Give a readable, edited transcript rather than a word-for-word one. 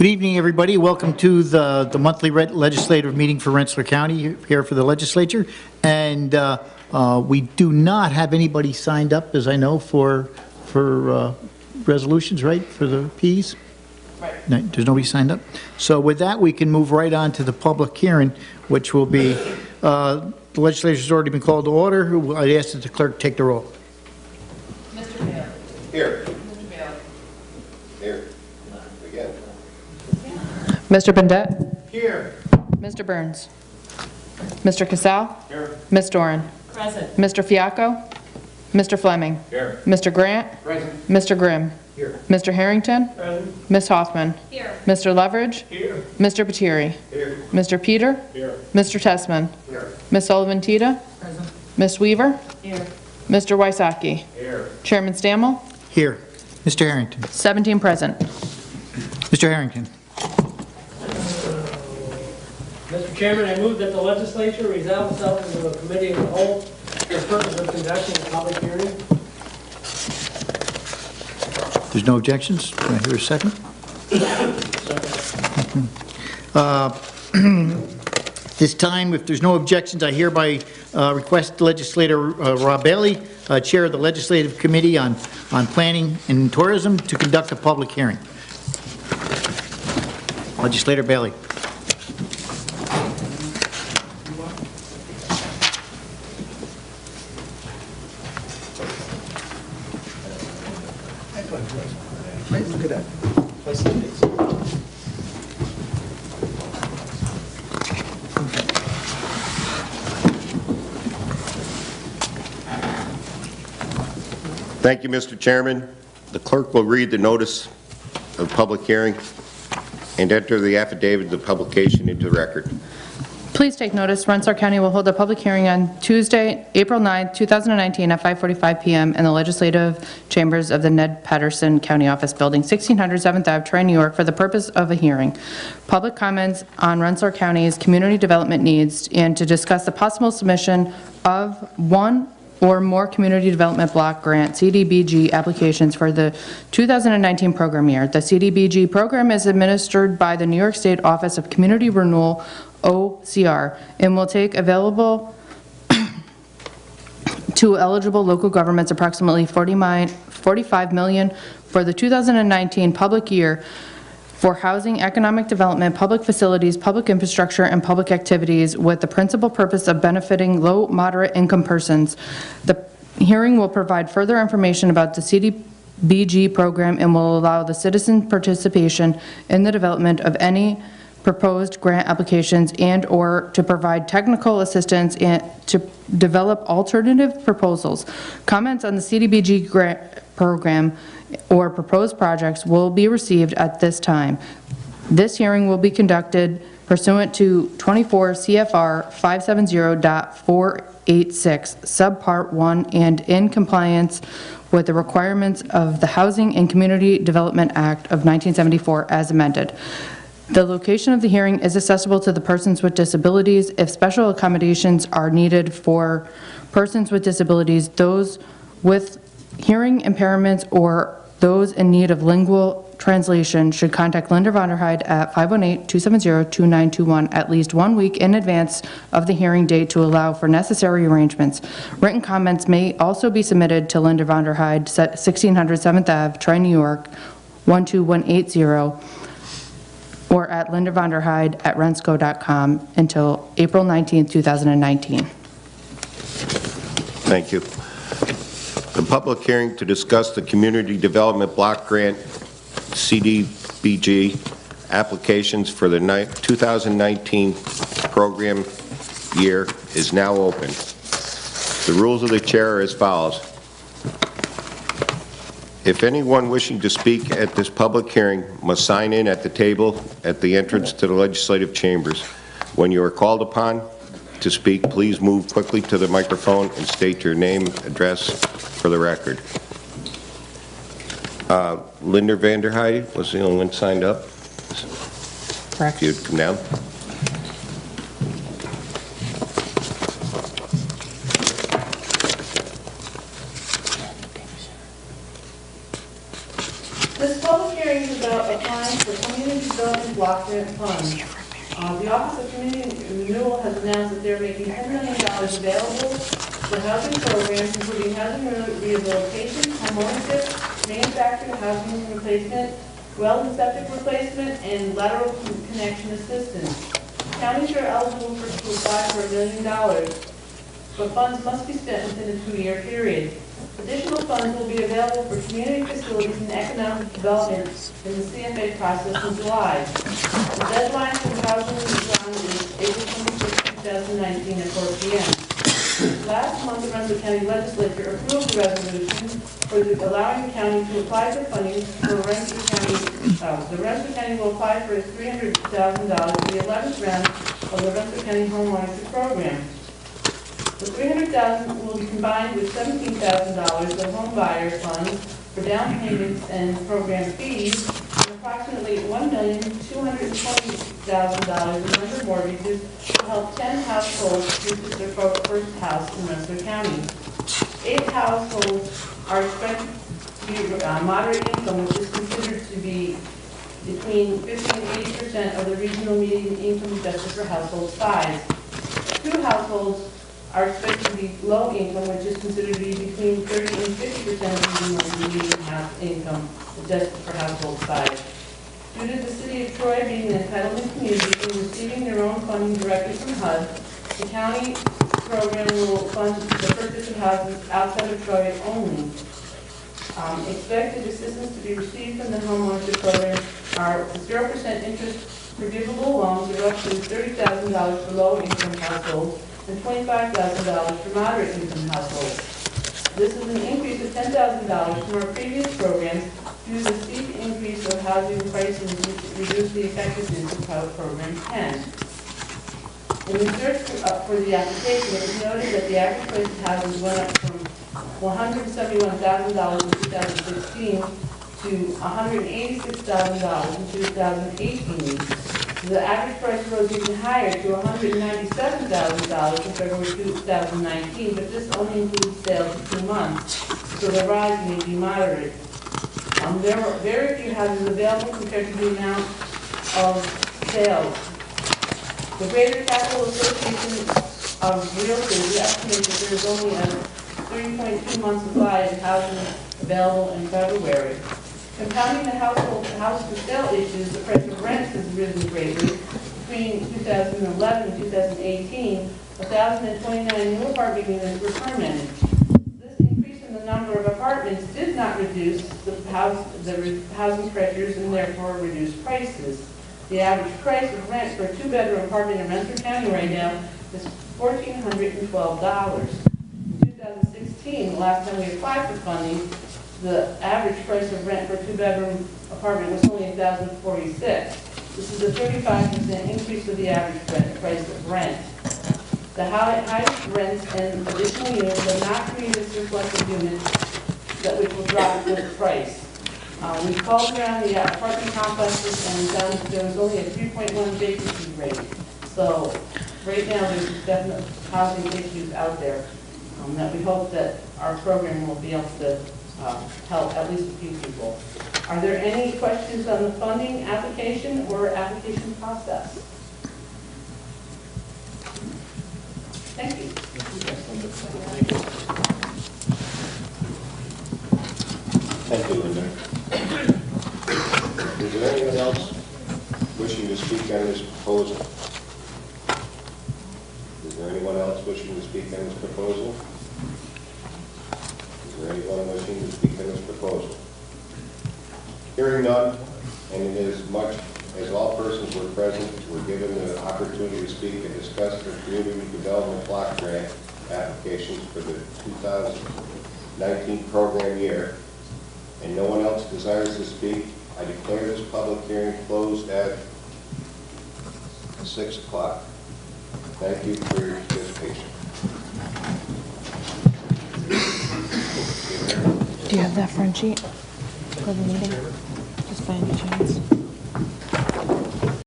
Good evening, everybody. Welcome to the monthly legislative meeting for Rensselaer County here for the legislature. And we do not have anybody signed up, as I know, for resolutions, right, for the Ps? Right. No, there's nobody signed up. So with that, we can move right on to the public hearing, which will be, the legislature has already been called to order. I'd ask that the clerk take the roll. Mr. Bailey. Here. Mr. Bailey. Here. Again. Mr. Bendet. Here. Mr. Burns. Mr. Casal. Here. Ms. Doran. Present. Mr. Fiacco. Mr. Fleming. Here. Mr. Grant. Present. Mr. Grimm. Here. Mr. Harrington. Present. Ms. Hoffman. Here. Mr. Leverage. Here. Mr. Patiri. Here. Mr. Peter. Here. Mr. Tessman. Here. Ms. Sullivan Tita. Present. Ms. Weaver. Here. Mr. Wysocki. Here. Chairman Stammel. Here. Mr. Harrington. 17 present. Mr. Harrington. Mr. Chairman, I move that the legislature resolve itself into a committee of the whole for the purpose of conducting a public hearing. There's no objections. Can I hear a second? This time, if there's no objections, I hereby request Legislator Rob Bailey, Chair of the Legislative Committee on Planning and Tourism, to conduct a public hearing. Legislator Bailey. Look at that. Thank you, Mr. Chairman. The clerk will read the notice of public hearing and enter the affidavit of publication into the record. Please take notice, Rensselaer County will hold a public hearing on Tuesday, April 9th, 2019 at 5:45 p.m. in the legislative chambers of the Ned Patterson County Office Building, 1600 7th Ave, Troy, New York, for the purpose of a hearing. Public comments on Rensselaer County's community development needs and to discuss the possible submission of one or more Community Development Block Grant CDBG applications for the 2019 program year. The CDBG program is administered by the New York State Office of Community Renewal, OCR, and will take available to eligible local governments approximately $45 million for the 2019 public year for housing, economic development, public facilities, public infrastructure, and public activities with the principal purpose of benefiting low, moderate income persons. The hearing will provide further information about the CDBG program and will allow the citizen participation in the development of any proposed grant applications and or to provide technical assistance and to develop alternative proposals. Comments on the CDBG grant program or proposed projects will be received at this time. This hearing will be conducted pursuant to 24 CFR 570.486 subpart 1 and in compliance with the requirements of the Housing and Community Development Act of 1974 as amended. The location of the hearing is accessible to the persons with disabilities. If special accommodations are needed for persons with disabilities, those with hearing impairments or those in need of lingual translation should contact Linda Vonderheide at 518-270-2921 at least 1 week in advance of the hearing date to allow for necessary arrangements. Written comments may also be submitted to Linda Vonderheide, 1600 7th Ave, Troy, New York, 12180, or at lindavonderheide@rensco.com until April 19th, 2019. Thank you. The public hearing to discuss the Community Development Block Grant CDBG applications for the 2019 program year is now open. The rules of the chair are as follows. If anyone wishing to speak at this public hearing must sign in at the table at the entrance to the legislative chambers. When you are called upon to speak, please move quickly to the microphone and state your name, address for the record. Linda Vonderheide was the only one signed up. Correct. If you'd come down. This public hearing is about applying for the Community Development Block Grant Fund. The Office of Community Renewal has announced that they're making $10 million available for housing programs, including housing rehabilitation, homeownership, manufactured housing replacement, well and septic replacement, and lateral connection assistance. Counties are eligible to apply for $1 million, but funds must be spent within a 2-year period. Additional funds will be available for community facilities and economic development in the CFA process in July. The deadline for the housing round is April 26, 2019 at 4 p.m. Last month, the Rensselaer County Legislature approved a resolution for allowing the county to apply for funding for Rensselaer County. The Rensselaer County will apply for $300,000 in the 11th round of the Rensselaer County Home Ownership Program. The $300,000 will be combined with $17,000 of home buyer funds for down payments and program fees, and approximately $1,220,000 in under mortgages to help 10 households purchase their first house in Rensselaer County. 8 households are expected to be moderate income, which is considered to be between 50 and 80% of the regional median income adjusted for household size. 2 households are expected to be low income, which is considered to be between 30 and 50% of the median income adjusted for household size. Due to the City of Troy being an entitlement community and receiving their own funding directly from HUD, the county program will fund the purchase of houses outside of Troy only. Expected assistance to be received from the home ownership program are 0% interest forgivable loans of up to $30,000 for low-income households and $25,000 for moderate-income households. This is an increase of $10,000 from our previous programs due to the steep increase of housing prices which reduce the effectiveness of Program 10. In the search for the application, it was noted that the average price of houses went up from $171,000 in 2016 to $186,000 in 2018. The average price rose even higher to $197,000 in February 2019, but this only includes sales for 2 months, so the rise may be moderate. There are very few houses available compared to the amount of sales. The Greater Capital Association of Realtors estimates that there is only a 3.2 month supply of housing available in February. Compounding the house for sale issues, the price of rents has risen greatly. Between 2011 and 2018, 1,029 new apartment units were permitted. This increase in the number of apartments did not reduce the housing pressures and therefore reduce prices. The average price of rent for a 2-bedroom apartment in Rensselaer County right now is $1,412. In 2016, the last time we applied for funding, the average price of rent for a 2-bedroom apartment was only $1,046. This is a 35% increase of the average price of rent. The highest rents and additional units have not created surplus of units which will drop the price. We called around the apartment complexes and found that there was only a 3.1 vacancy rate. So right now there's definite housing issues out there that we hope that our program will be able to help at least a few people. Are there any questions on the funding application or application process? Thank you. Thank you, Linda. Is there anyone else wishing to speak on this proposal? Is there anyone else wishing to speak on this proposal? Is there anyone wishing to speak on this proposal? Hearing none, and inasmuch as all persons were present were given the opportunity to speak and discuss their community development block grant applications for the 2019 program year, and no one else desires to speak, I declare this public hearing closed at 6 o'clock. Thank you for your participation. Do you have that front sheet for the meeting? Just by any chance?